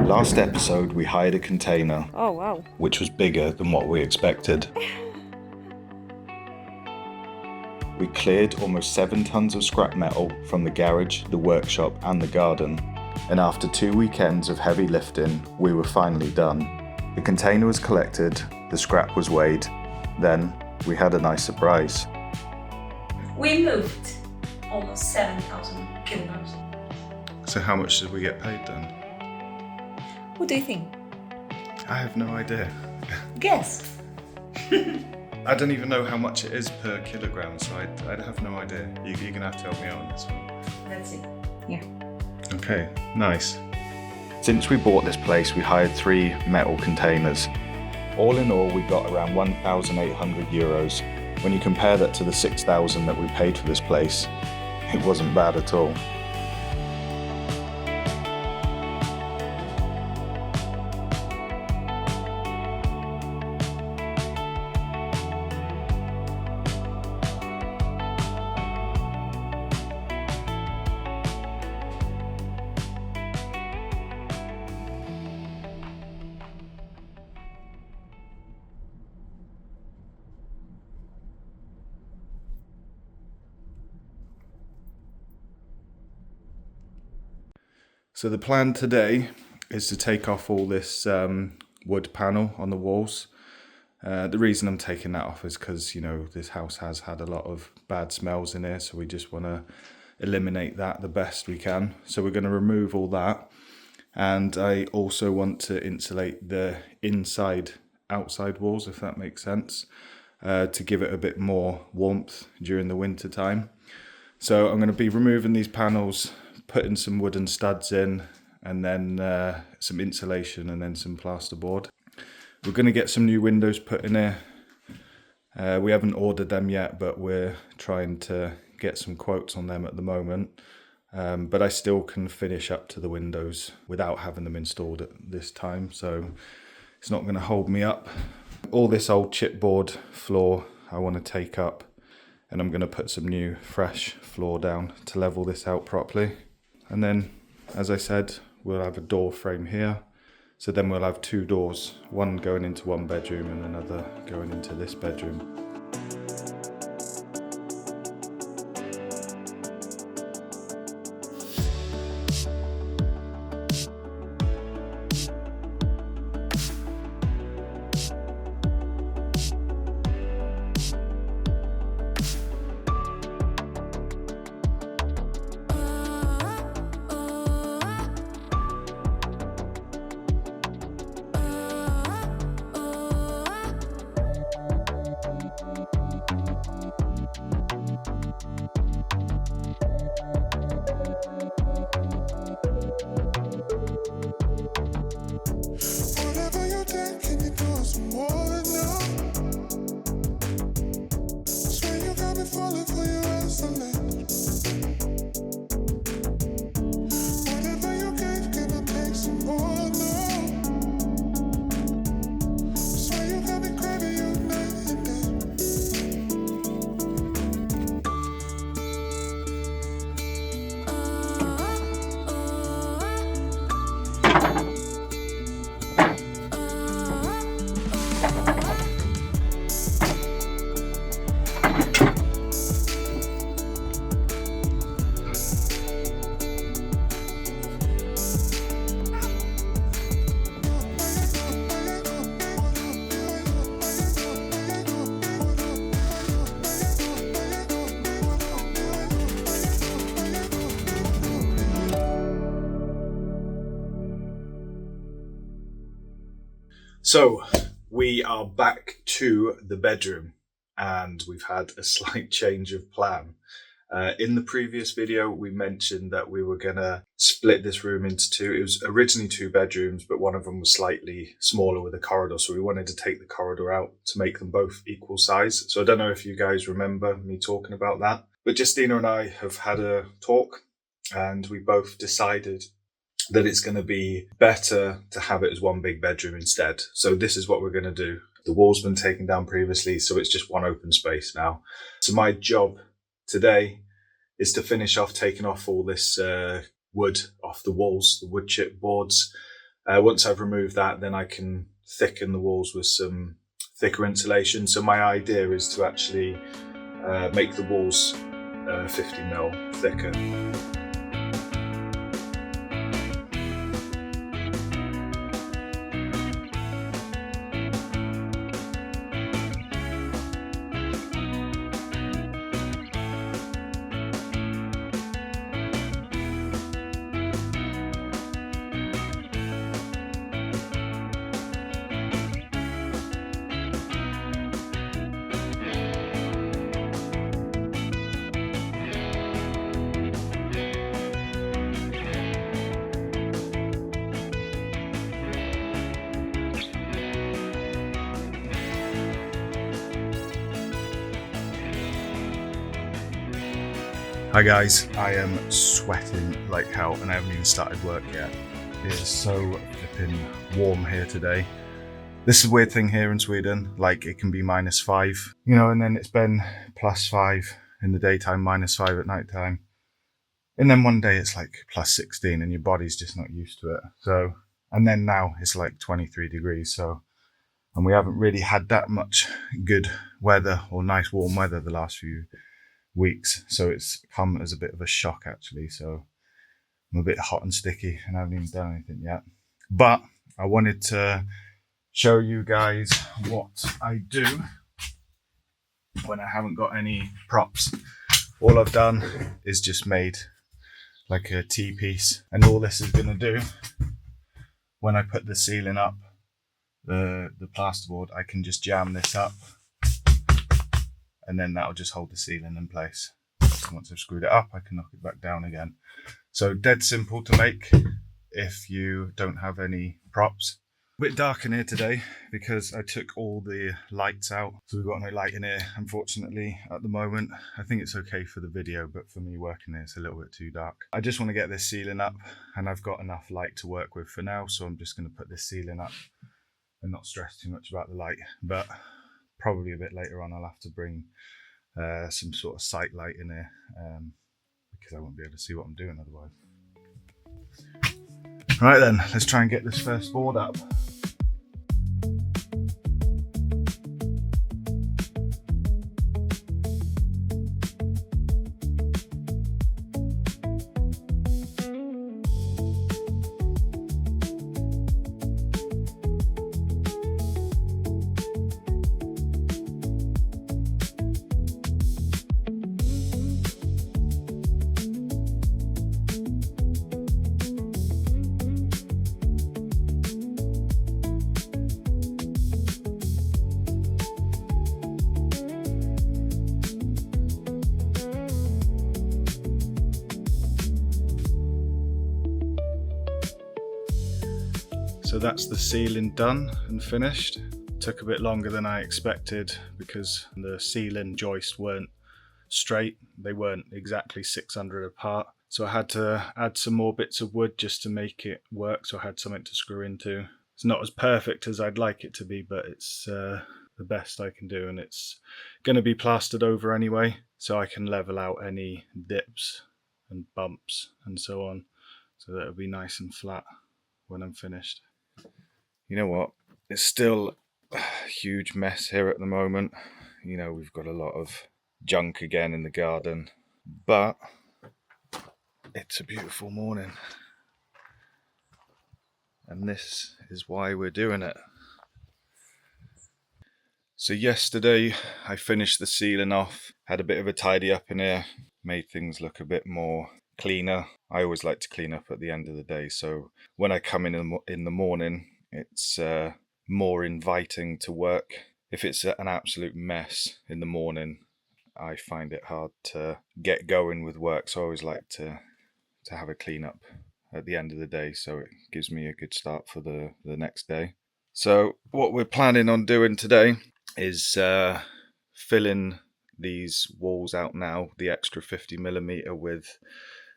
Last episode we hired a container. Oh wow. Which was bigger than what we expected. We cleared almost 7 tons of scrap metal from the garage, the workshop and the garden. And after 2 weekends of heavy lifting, we were finally done. The container was collected, the scrap was weighed, then we had a nice surprise. We moved almost 7,000 kilos. So how much did we get paid then? What do you think? I have no idea. Guess. I don't even know how much it is per kilogram, so I'd have no idea. You're going to have to help me out on this one. Let's see. Yeah. Okay, nice. Since we bought this place, we hired 3 metal containers. All in all, we got around 1,800 euros. When you compare that to the 6,000 that we paid for this place, it wasn't bad at all. So the plan today is to take off all this wood panel on the walls. The reason I'm taking that off is because, you know, this house has had a lot of bad smells in here, so we just want to eliminate that the best we can. So we're going to remove all that, and I also want to insulate the outside walls, if that makes sense, to give it a bit more warmth during the winter time. So I'm going to be removing these panels, putting some wooden studs in, and then some insulation and then some plasterboard. We're going to get some new windows put in here. We haven't ordered them yet, but we're trying to get some quotes on them at the moment. But I still can finish up to the windows without having them installed at this time, so it's not going to hold me up. All this old chipboard floor I want to take up, and I'm going to put some new fresh floor down to level this out properly. And then, as I said, we'll have a door frame here. So then we'll have 2 doors, one going into one bedroom and another going into this bedroom. So we are back to the bedroom, and we've had a slight change of plan. In the previous video, we mentioned that we were going to split this room into 2. It was originally 2 bedrooms, but one of them was slightly smaller with a corridor. So we wanted to take the corridor out to make them both equal size. So I don't know if you guys remember me talking about that, but Justina and I have had a talk, and we both decided that it's going to be better to have it as one big bedroom instead. So this is what we're going to do. The wall's been taken down previously, so it's just one open space now. So my job today is to finish off taking off all this wood off the walls, the wood chip boards, Once I've removed that, then I can thicken the walls with some thicker insulation. So my idea is to actually make the walls 50mm thicker. Hi guys, I am sweating like hell and I haven't even started work yet. It is so flipping warm here today. This is a weird thing here in Sweden, like it can be -5, you know, and then it's been +5 in the daytime, -5 at night time. And then one day it's like +16 and your body's just not used to it. So, and then now it's like 23 degrees. So, and we haven't really had that much good weather or nice warm weather the last few weeks, so it's come as a bit of a shock actually. So I'm a bit hot and sticky and I haven't even done anything yet, but I wanted to show you guys what I do when I haven't got any props. All I've done is just made like a T-piece, and all this is going to do when I put the ceiling up, the plasterboard, I can just jam this up and then that'll just hold the ceiling in place. Once I've screwed it up, I can knock it back down again. So dead simple to make if you don't have any props. A bit dark in here today because I took all the lights out. So we've got no light in here, unfortunately, at the moment. I think it's okay for the video, but for me working here, it's a little bit too dark. I just want to get this ceiling up and I've got enough light to work with for now. So I'm just going to put this ceiling up and not stress too much about the light. But probably a bit later on I'll have to bring some sort of sight light in here because I won't be able to see what I'm doing otherwise. Right then, let's try and get this first board up. So that's the ceiling done and finished. Took a bit longer than I expected because the ceiling joists weren't straight. They weren't exactly 600 apart. So I had to add some more bits of wood just to make it work. So I had something to screw into. It's not as perfect as I'd like it to be, but it's the best I can do. And it's going to be plastered over anyway, so I can level out any dips and bumps and so on. So that it'll be nice and flat when I'm finished. You know what? It's still a huge mess here at the moment. You know, we've got a lot of junk again in the garden, but it's a beautiful morning. And this is why we're doing it. So yesterday I finished the ceiling off, had a bit of a tidy up in here, made things look a bit more cleaner. I always like to clean up at the end of the day, so when I come in the morning, it's more inviting to work. If it's an absolute mess in the morning, I find it hard to get going with work, so I always like to have a clean up at the end of the day, so it gives me a good start for the next day. So what we're planning on doing today is filling these walls out now, the extra 50mm, with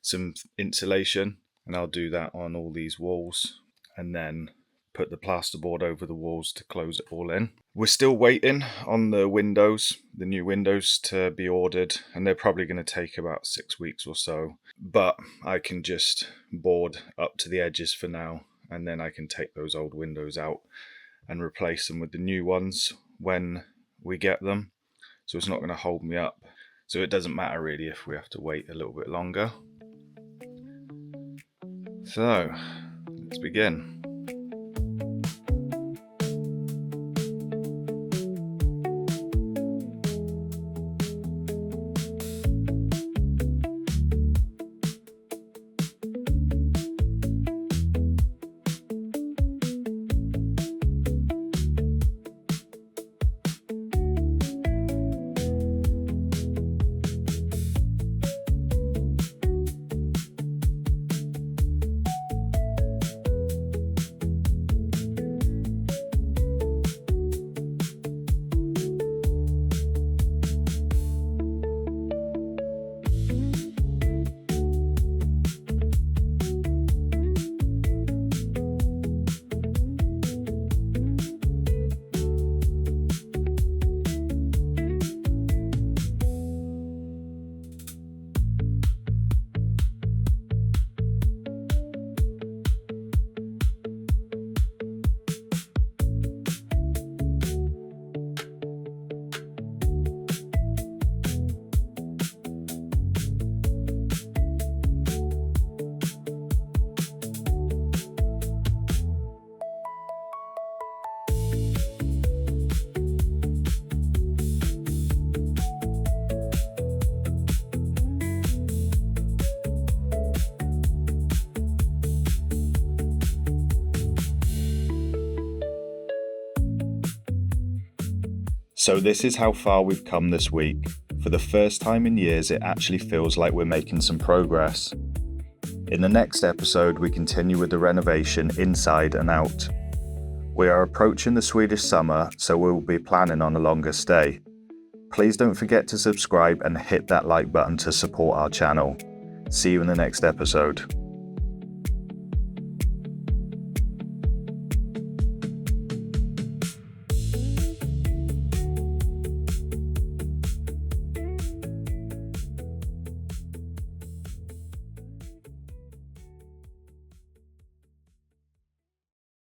some insulation, and I'll do that on all these walls and then put the plasterboard over the walls to close it all in. We're still waiting on the windows, the new windows to be ordered, and they're probably going to take about 6 weeks or so, but I can just board up to the edges for now and then I can take those old windows out and replace them with the new ones when we get them. So it's not going to hold me up. So it doesn't matter really if we have to wait a little bit longer. So let's begin. So this is how far we've come this week. For the first time in years, it actually feels like we're making some progress. In the next episode, we continue with the renovation inside and out. We are approaching the Swedish summer, so we will be planning on a longer stay. Please don't forget to subscribe and hit that like button to support our channel. See you in the next episode.